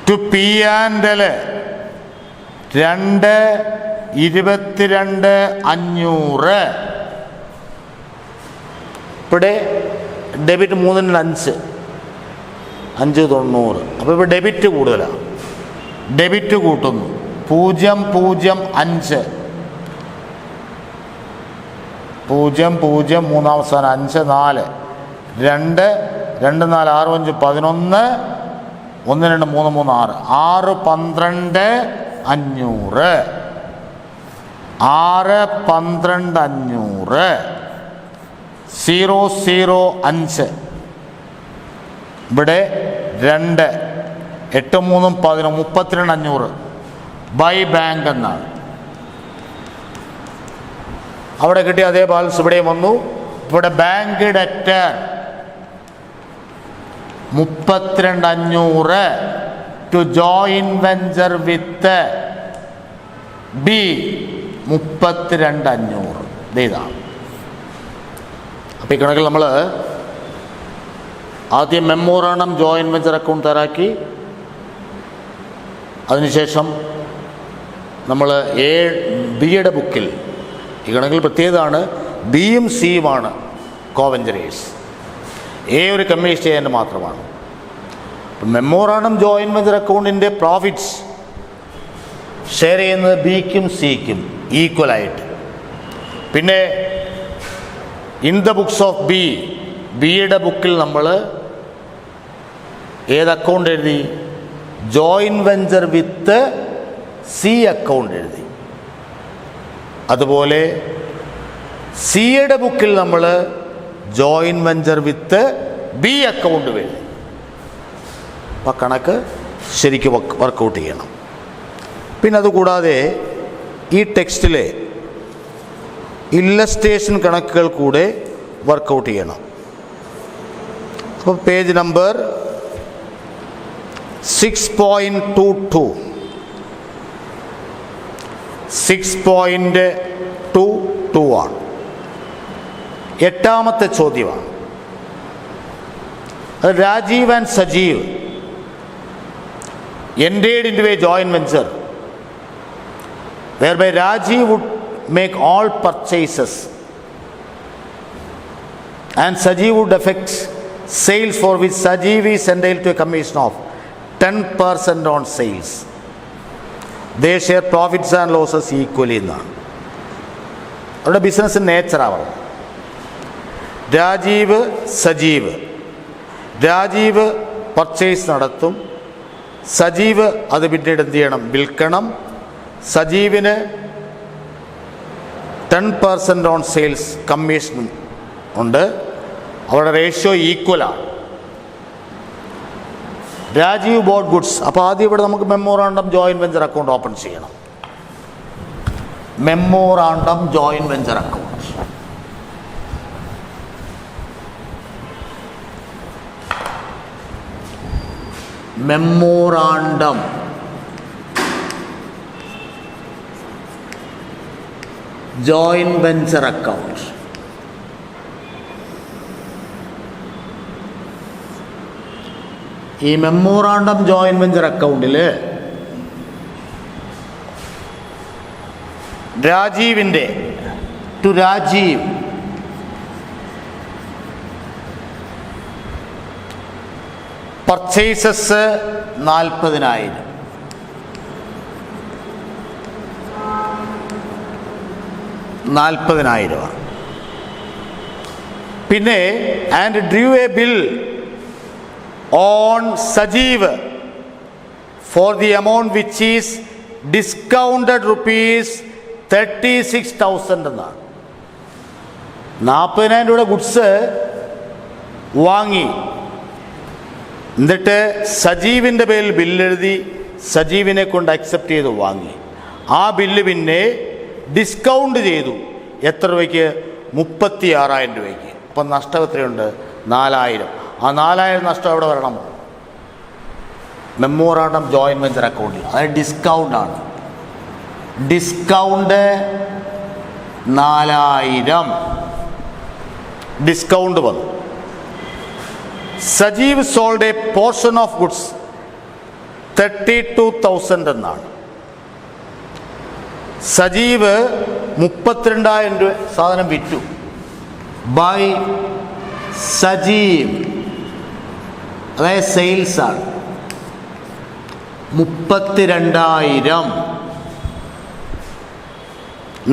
to P and L 2,22,500. ഇവിടെ ഡെബിറ്റ് 3,5, 5,90. അപ്പോൾ ഇപ്പോൾ ഡെബിറ്റ് കൂടുതലാണ്. ഡെബിറ്റ് കൂട്ടുന്നു 0,05, 0,0 മൂന്നാം അവസാനം 5, 4, 2, 2, 4, 6, 5, 11, 1, 2, 3, 3, 6, 6,12,500, 6,12,500, 0,05. ഇവിടെ 2, 8, 3, 10, 32,500 ബൈ ബാങ്ക് എന്നാണ്. അവിടെ കിട്ടിയ അതേ ബാലൻസ് ഇവിടെ വന്നു. ഇവിടെ bank debtor 32,500 to joint venture with B 32,500. ഇതാണ്. അപ്പോൾ ഈ കണക്കിൽ നമ്മൾ ആദ്യം മെമ്മോറാണ്ടം ജോയിന്റ് വെഞ്ചർ അക്കൗണ്ട് തയ്യാറാക്കി. അതിനുശേഷം നമ്മൾ ബിയുടെ ബുക്കിൽ ഈ കണക്കിൽ പ്രത്യേകതയാണ്, ബിയും സിയുമാണ് കോവെഞ്ചറേഴ്സ്, എ ഒരു കമ്മീഷൻ ഏജന്റ് മാത്രമാണ്. മെമ്മോറാണ്ടം ജോയിന്റ് വെഞ്ചർ അക്കൗണ്ടിൻ്റെ പ്രോഫിറ്റ്സ് ഷെയർ ചെയ്യുന്നത് ബിക്കും സിക്കും ഈക്വലായിട്ട്. പിന്നെ ഇൻ ദ ബുക്സ് ഓഫ് ബിയുടെ ബുക്കിൽ നമ്മൾ ഏത് അക്കൗണ്ട് എഴുതി? Joint venture with C account എഴുതി. അതുപോലെ സിയുടെ ബുക്കിൽ നമ്മൾ joint venture with B account എഴുതി. അപ്പം കണക്ക് ശരിക്കും വർക്കൗട്ട് ചെയ്യണം. പിന്നെ അതുകൂടാതെ ഈ ടെക്സ്റ്റിലെ ഇല്ലസ്ട്രേഷൻ കണക്കുകൾ കൂടെ വർക്കൗട്ട് ചെയ്യണം. അപ്പോൾ പേജ് നമ്പർ 6.22 6.22 ആണ്. എട്ടാമത്തെ ചോദ്യമാണ്. Rajeev and Sajeev entered into a joint venture whereby Rajiv would make all purchases and Sajeev would effect sales for which Sajeev is entitled to a commission of 10% on sales. They share profits and losses equally എന്നാണ്. അവരുടെ ബിസിനസ് നേച്ചറാവണം. രാജീവ് പർച്ചേസ് നടത്തും, സജീവ് അത് പിന്നീട് എന്ത് ചെയ്യണം? വിൽക്കണം. സജീവിന് 10% ഓൺ സെയിൽസ് കമ്മീഷൻ ഉണ്ട്. അവരുടെ റേഷ്യോ ഈക്വലാണ്. Rajeev boat goods. അപ്പോൾ ആദ്യം ഇവിടെ നമുക്ക് memorandum joint venture account open ചെയ്യണം. Memorandum joint venture account. Memorandum joint venture account. ഈ മെമ്മോറാണ്ടം ജോയിൻറ്റ് വെഞ്ചർ അക്കൗണ്ടിൽ രാജീവിൻ്റെ ടു രാജീവ് പർച്ചേസസ് 40,000. പിന്നെ and dew A bill on Sajeev for the amount which is discounted ₹36,000 എന്നാണ്. 40,000 രൂപയുടെ ഗുഡ്സ് വാങ്ങി, എന്നിട്ട് സജീവിൻ്റെ പേരിൽ ബില്ലെഴുതി സജീവിനെ കൊണ്ട് അക്സെപ്റ്റ് ചെയ്ത് വാങ്ങി. ആ ബില്ല് പിന്നെ ഡിസ്കൗണ്ട് ചെയ്തു. എത്ര രൂപയ്ക്ക്? 36,000 രൂപയ്ക്ക്. അപ്പം നഷ്ടം എത്രയുണ്ട്? 4,000. ആ 4,000 നഷ്ടം എവിടെ വരണം? മെമ്മോറാണ്ടം ജോയിൻറ്റ് വെഞ്ചർ അക്കൗണ്ടിൽ. അതായത് ഡിസ്കൗണ്ടാണ്. ഡിസ്കൗണ്ട് 4,000 ഡിസ്കൗണ്ട് വന്നു. Sajeev sold A portion of goods 32,000 എന്നാണ്. സജീവ് 32,000 രൂപ സാധനം വിറ്റു. ബൈ സജീവ്, അതായത് സെയിൽസ് ആണ്. 32,000.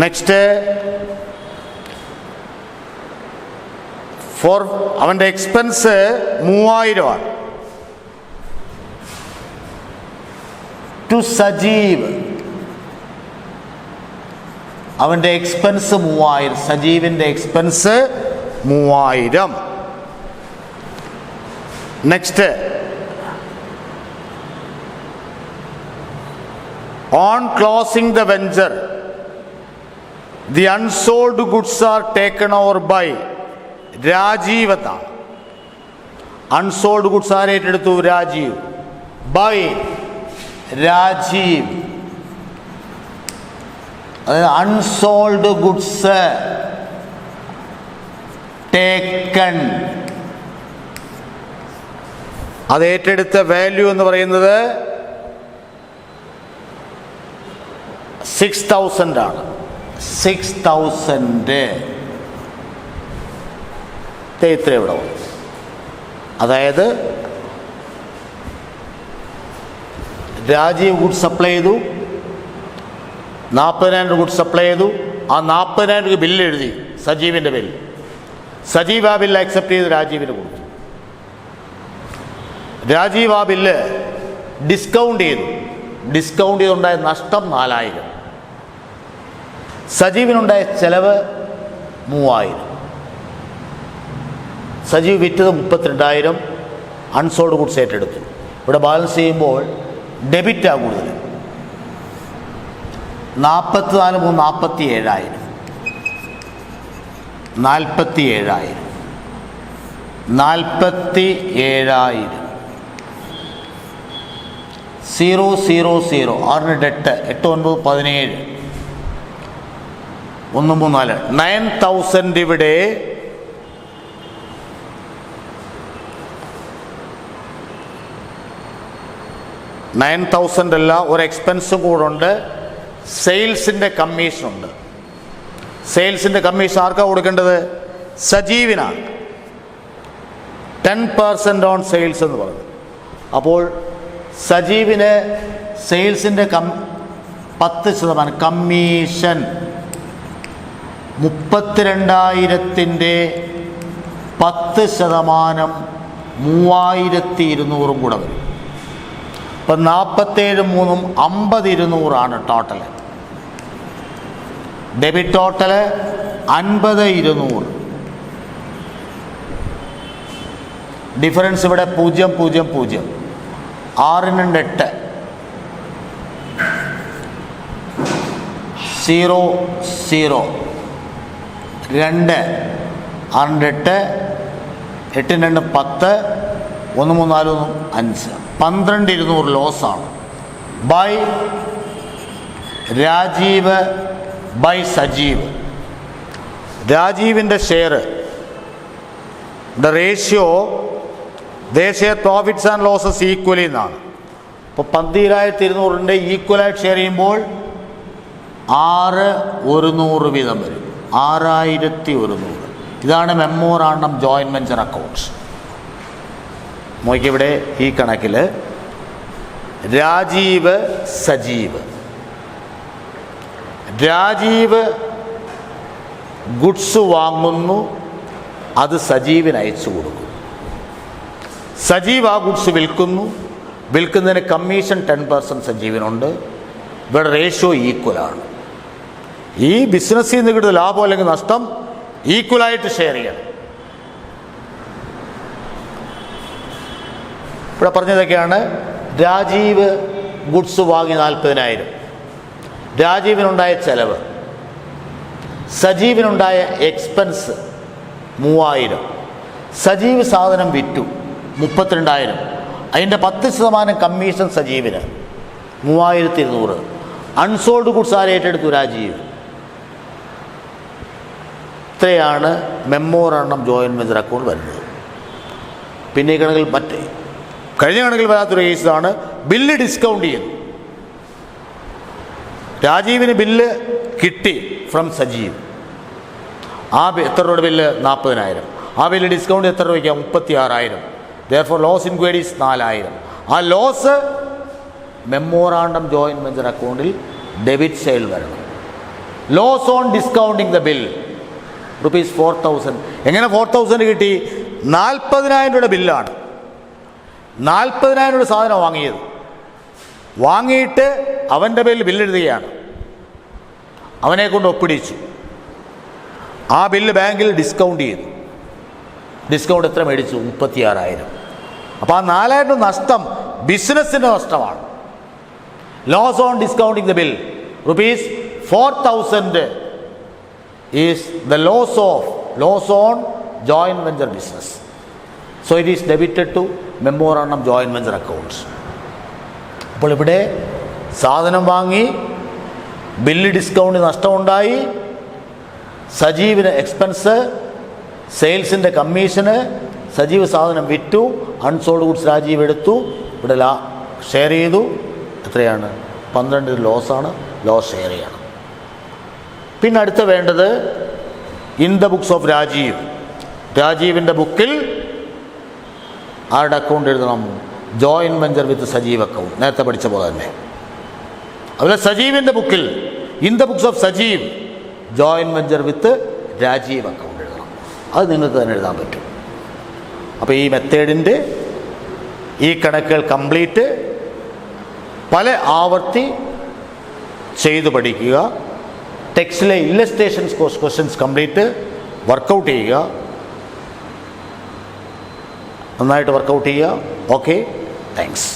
നെക്സ്റ്റ് ഫോർ അവൻ്റെ എക്സ്പെൻസ് 3,000 ആണ്. ടു സജീവ് അവൻ്റെ എക്സ്പെൻസ് 3,000. സജീവിൻ്റെ expense 3,000. Next on closing the venture the unsold goods are taken over by Rajeev എന്നാണ്. അൺസോൾഡ് ഗുഡ്സ് ആരെ ഏറ്റെടുത്തു? രാജീവ്. ബൈ രാജീവ്. അതായത് അൺസോൾഡ് ഗുഡ്സ് ടേക്കൺ, അത് ഏറ്റെടുത്ത വാല്യൂ എന്ന് പറയുന്നത് 6,000 ആണ്. 6,000 ഇത്ര ഇവിടെ വന്നു. അതായത് രാജീവ് ഗുഡ്സ് സപ്ലൈ ചെയ്തു, 40,000 ഗുഡ്സ് സപ്ലൈ ചെയ്തു. ആ 40,000 ബില്ല് എഴുതി, സജീവിൻ്റെ ബില്ല്. സജീവ് ആ ബില്ല് അക്സെപ്റ്റ് ചെയ്ത് രാജീവിന് കൊടുത്തു. രാജീവ് ആ ബില്ല് ഡിസ്കൗണ്ട് ചെയ്തു. ഡിസ്കൗണ്ട് ചെയ്തുണ്ടായ നഷ്ടം 4,000. സജീവിനുണ്ടായ ചെലവ് 3,000. സജീവ് വിറ്റത് 32,000. അൺസോൾഡ് ഗുഡ്സ് ഏറ്റെടുത്തു. ഇവിടെ ബാലൻസ് ചെയ്യുമ്പോൾ ഡെബിറ്റാണ് കൂടുതൽ. 44 3 47,000 47,000 0 0 0 6 8 8 9 17 1 3 4 9,000 ഇവിടെ 9,000 അല്ല, ഒരു എക്സ്പെൻസും കൂടെ ഉണ്ട്. സെയിൽസിൻ്റെ കമ്മീഷനുണ്ട്. സെയിൽസിൻ്റെ കമ്മീഷൻ ആർക്കാണ് കൊടുക്കേണ്ടത്? സജീവിനാണ്. 10% ഓൺ സെയിൽസ് എന്ന് പറഞ്ഞു. അപ്പോൾ സജീവിന് സെയിൽസിൻ്റെ 10% കമ്മീഷൻ 32,000-ൻ്റെ 10% 3,200 കൂടെ വരും. ഇപ്പം 47 3 50,200 ടോട്ടൽ. Debit total 50,200. ഡിഫറൻസ് ഇവിടെ 0 0 0 6 8 0 0 2 6 8 8 2 10 1 3 4 5 12,200 ലോസാണ്. By Rajeev by Sajeev. രാജീവിൻ്റെ ഷെയർ റേഷ്യോ ദേശീയ പ്രോഫിറ്റ്സ് ആൻഡ് ലോസസ് ഈക്വലി എന്നാണ്. ഇപ്പോൾ 12,200 ഈക്വലായിട്ട് ഷെയർ ചെയ്യുമ്പോൾ 6,100 വീതം വരും. 6,100. ഇതാണ് മെമ്മോറാണ്ടം ജോയിൻറ്റ് വെഞ്ചർ അക്കൗണ്ട്സ്. നോക്കിവിടെ ഈ കണക്കിൽ രാജീവ് സജീവ്. രാജീവ് ഗുഡ്സ് വാങ്ങുന്നു, അത് സജീവിന് അയച്ചു കൊടുക്കുന്നു. സജീവ് ആ ഗുഡ്സ് വിൽക്കുന്നു, വിൽക്കുന്നതിന് കമ്മീഷൻ 10% സജീവിനുണ്ട്. ഇവിടെ റേഷ്യോ ഈക്വലാണ്. ഈ ബിസിനസ്സിൽ നിന്ന് കിട്ടുന്ന ലാഭം അല്ലെങ്കിൽ നഷ്ടം ഈക്വലായിട്ട് ഷെയർ ചെയ്യണം. ഇവിടെ പറഞ്ഞതൊക്കെയാണ്. രാജീവ് ഗുഡ്സ് വാങ്ങി 40,000. രാജീവിനുണ്ടായ ചെലവ്. സജീവിനുണ്ടായ എക്സ്പെൻസ് 3,000. സജീവ് സാധനം വിറ്റു 32,000. അതിൻ്റെ 10% കമ്മീഷൻ സജീവിന് 3,200. അൺസോൾഡ് ഗുഡ്സ് ആര് ഏറ്റെടുത്തു? രാജീവ്. ഇത്രയാണ് മെമ്മോറാണ്ടം ജോയിൻറ്റ് വെഞ്ചർ അക്കൗണ്ട് വരുന്നത്. പിന്നെ ഈ കണക്കിൽ കഴിഞ്ഞ കണക്കിൽ വരാത്തൊരു കേസാണ് ബില്ല് ഡിസ്കൗണ്ട് ചെയ്യുന്നു. രാജീവിന് ബില്ല് കിട്ടി ഫ്രം സജീവ്. എത്ര രൂപയുടെ ബില്ല്? 40,000. ആ ബില്ല് ഡിസ്കൗണ്ട് എത്ര രൂപയ്ക്കാണ്? 36,000. therefore loss inquiry 4,000. ആ ലോസ് മെമ്മോറാണ്ടം ജോയിൻറ്റ് വെഞ്ചർ അക്കൗണ്ടിൽ ഡെബിറ്റ് സൈഡിൽ വരണം. Loss on discounting the bill ₹4,000. എങ്ങനെ 4,000 കിട്ടി? 40,000 രൂപയുടെ ബില്ലാണ്. 40,000 രൂപ സാധനം വാങ്ങിയത്. വാങ്ങിയിട്ട് അവൻ്റെ പേരിൽ ബില്ലെഴുതുകയാണ്. അവനെ കൊണ്ട് ഒപ്പിടിച്ചു. ആ ബില്ല് ബാങ്കിൽ ഡിസ്കൗണ്ട് ചെയ്തു. ഡിസ്കൗണ്ട് എത്ര മേടിച്ചു? 36,000. അപ്പോൾ ആ 4,000 നഷ്ടം ബിസിനസ്സിൻ്റെ നഷ്ടമാണ്. Loss on discounting the bill ₹4,000 is the loss on joint venture business. So it is debited to memorandum joint venture accounts. അപ്പോൾ ഇവിടെ സാധനം വാങ്ങി, ബില്ല് ഡിസ്കൗണ്ട് നഷ്ടമുണ്ടായി, സജീവിന് എക്സ്പെൻസ്, സെയിൽസിൻ്റെ കമ്മീഷന്, സജീവ് സാധനം വിറ്റു, അൺസോൾഡ് ഗുഡ്സ് രാജീവ് എടുത്തു, ഇവിടെ ഷെയർ ചെയ്തു. എത്രയാണ്? 12 ലോസാണ്. ലോസ് ഷെയർ ചെയ്യണം. പിന്നെ അടുത്ത വേണ്ടത് in the books of Rajeev. രാജീവിൻ്റെ ബുക്കിൽ ആരുടെ അക്കൗണ്ട് എഴുതണം? Joint venture with Sajeev account. നേരത്തെ പഠിച്ച പോലെ തന്നെ. അതുപോലെ സജീവിൻ്റെ ബുക്കിൽ in the books of Sajeev joint venture with Rajeev account എഴുതണം. അത് നിങ്ങൾക്ക് തന്നെ എഴുതാൻ പറ്റും. അപ്പോൾ ഈ മെത്തേഡിൻ്റെ ഈ കണക്കുകൾ കംപ്ലീറ്റ് പല ആവർത്തി ചെയ്തു പഠിക്കുക. ടെക്സ്റ്റിലെ ഇല്ലസ്ട്രേഷൻസ് ക്വസ്റ്റ്യൻസ് കംപ്ലീറ്റ് വർക്കൗട്ട് ചെയ്യുക. നന്നായിട്ട് വർക്കൗട്ട് ചെയ്യുക. Okay, thanks.